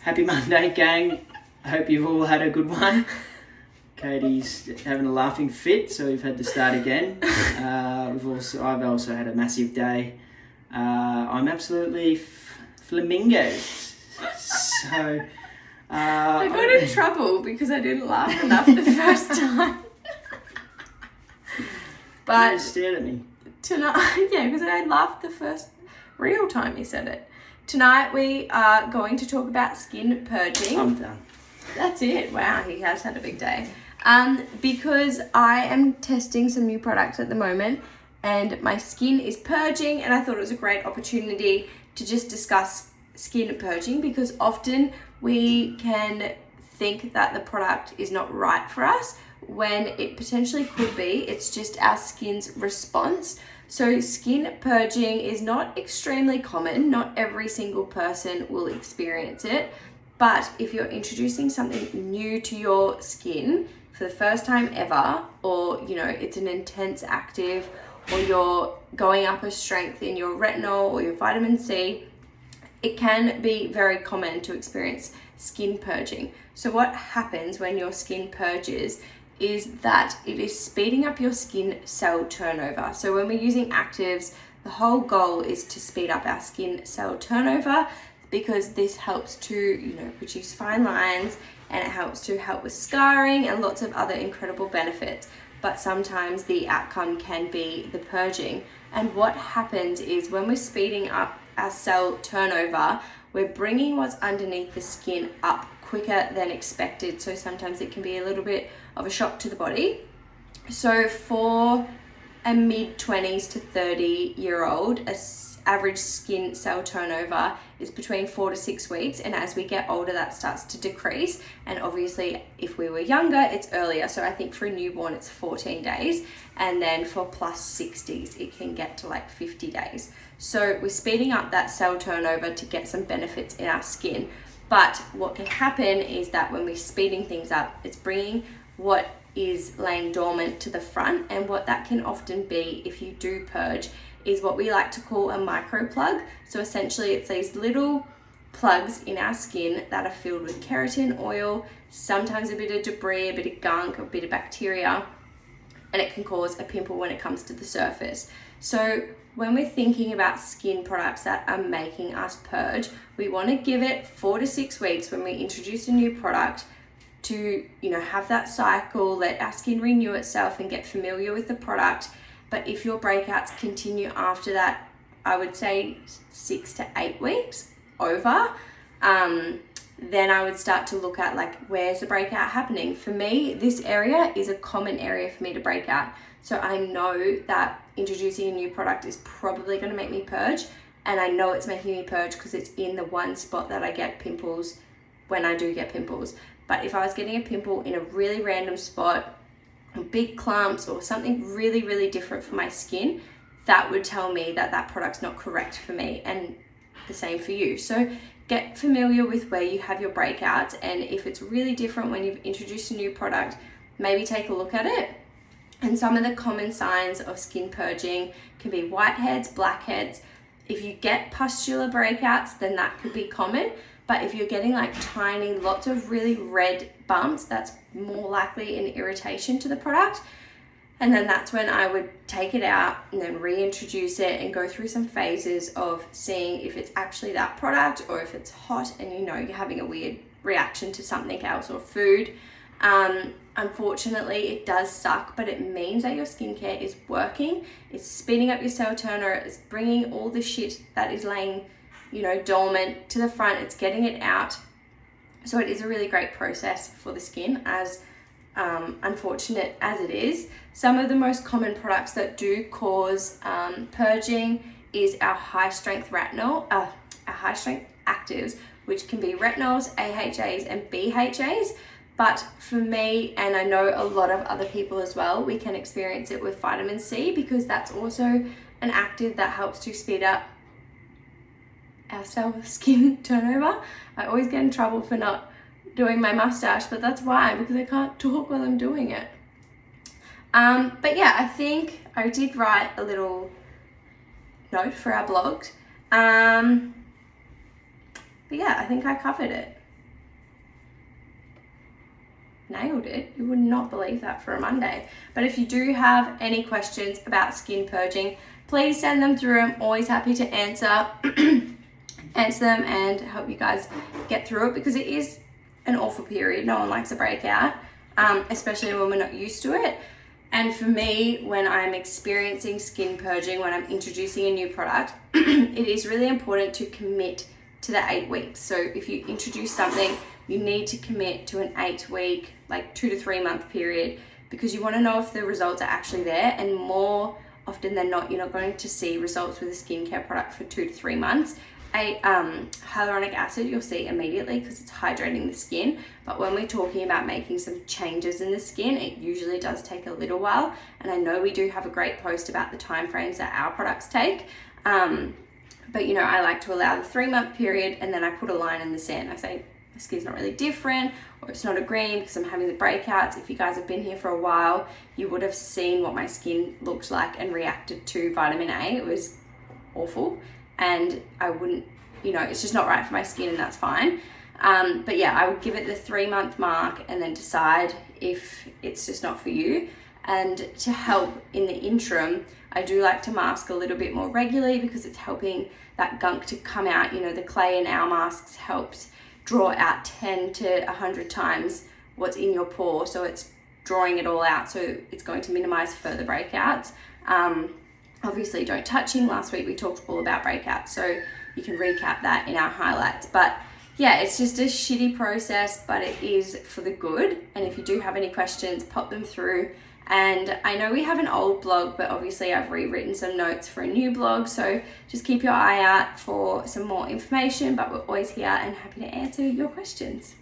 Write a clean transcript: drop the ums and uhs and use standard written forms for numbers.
Happy Monday, gang. I hope you've all had a good one. Katie's having a laughing fit, so we've had to start again. I've also had a massive day. I'm absolutely flamingo. So I got in trouble because I didn't laugh enough the first time. But you stared at me. Tonight, yeah, because I laughed the first real time you said it. Tonight we are going to talk about skin purging. I'm done. That's it. Wow, he has had a big day. Because I am testing some new products at the moment and my skin is purging, and I thought it was a great opportunity to just discuss skin purging, because often we can think that the product is not right for us when it potentially could be. It's just our skin's response. So skin purging is not extremely common. Not every single person will experience it. But if you're introducing something new to your skin for the first time ever, or it's an intense active, or you're going up a strength in your retinol or your vitamin C, it can be very common to experience skin purging. So what happens when your skin purges is that it is speeding up your skin cell turnover. So when we're using actives, the whole goal is to speed up our skin cell turnover, because this helps to, reduce fine lines, and it helps with scarring and lots of other incredible benefits. But sometimes the outcome can be the purging. And what happens is when we're speeding up our cell turnover, we're bringing what's underneath the skin up quicker than expected. So sometimes it can be a little bit of a shock to the body. So for a mid-20s to 30-year-old, average skin cell turnover is between 4 to 6 weeks, and as we get older that starts to decrease. And obviously if we were younger, it's earlier. So I think for a newborn it's 14 days, and then for plus 60s it can get to like 50 days. So we're speeding up that cell turnover to get some benefits in our skin. But what can happen is that when we're speeding things up, it's bringing what is laying dormant to the front. And what that can often be, if you do purge, is what we like to call a micro plug. So essentially it's these little plugs in our skin that are filled with keratin oil, sometimes a bit of debris, a bit of gunk, a bit of bacteria, and it can cause a pimple when it comes to the surface. So when we're thinking about skin products that are making us purge, we want to give it 4 to 6 weeks when we introduce a new product to, have that cycle, let our skin renew itself and get familiar with the product. But if your breakouts continue after that, I would say 6 to 8 weeks over, then I would start to look at where's the breakout happening. For me, this area is a common area for me to break out. So I know that introducing a new product is probably going to make me purge, and I know it's making me purge because it's in the one spot that I get pimples when I do get pimples. But if I was getting a pimple in a really random spot, big clumps or something really, really different for my skin, that would tell me that that product's not correct for me, and the same for you. So get familiar with where you have your breakouts, and if it's really different when you've introduced a new product, maybe take a look at it. And some of the common signs of skin purging can be whiteheads, blackheads. If you get pustular breakouts, then that could be common. But if you're getting tiny, lots of really red bumps, that's more likely an irritation to the product. And then that's when I would take it out and then reintroduce it and go through some phases of seeing if it's actually that product, or if it's hot and you're having a weird reaction to something else or food. Unfortunately, it does suck, but it means that your skincare is working. It's speeding up your cell turnover. It's bringing all the shit that is laying, dormant to the front. It's getting it out. So it is a really great process for the skin, as unfortunate as it is. Some of the most common products that do cause purging is our high strength retinol, our high strength actives, which can be retinols, AHAs, and BHAs. But for me, and I know a lot of other people as well, we can experience it with vitamin C, because that's also an active that helps to speed up our cell skin turnover. I always get in trouble for not doing my mustache, but that's why, because I can't talk while I'm doing it. But yeah, I think I did write a little note for our blog. But yeah, I think I covered it. nailed it. You would not believe that for a Monday. But if you do have any questions about skin purging, please send them through. I'm always happy to answer them and help you guys get through it, because it is an awful period. No one likes a breakout, especially when we're not used to it. And for me, when I'm experiencing skin purging, when I'm introducing a new product, it is really important to commit to the 8 weeks. So if you introduce something, you need to commit to an 8-week, like 2 to 3 month period, because you want to know if the results are actually there. And more often than not, you're not going to see results with a skincare product for 2 to 3 months. Hyaluronic acid you'll see immediately because it's hydrating the skin, but when we're talking about making some changes in the skin, it usually does take a little while. And I know we do have a great post about the time frames that our products take, but you know, I like to allow the 3 month period, and then I put a line in the sand. I say the skin's not really different, or it's not agreeing because I'm having the breakouts. If you guys have been here for a while, you would have seen what my skin looked like and reacted to vitamin A. It was awful, and I wouldn't, you know, it's just not right for my skin, and that's fine. But yeah, I would give it the 3 month mark and then decide if it's just not for you. And to help in the interim, I do like to mask a little bit more regularly because it's helping that gunk to come out. You know, the clay in our masks helps draw out 10 to 100 times what's in your pore, so it's drawing it all out, so it's going to minimize further breakouts. Obviously don't touching, last week we talked all about breakouts, so you can recap that in our highlights. But yeah, it's just a shitty process, but it is for the good. And if you do have any questions, pop them through. And I know we have an old blog, but obviously I've rewritten some notes for a new blog, so just keep your eye out for some more information. But we're always here and happy to answer your questions.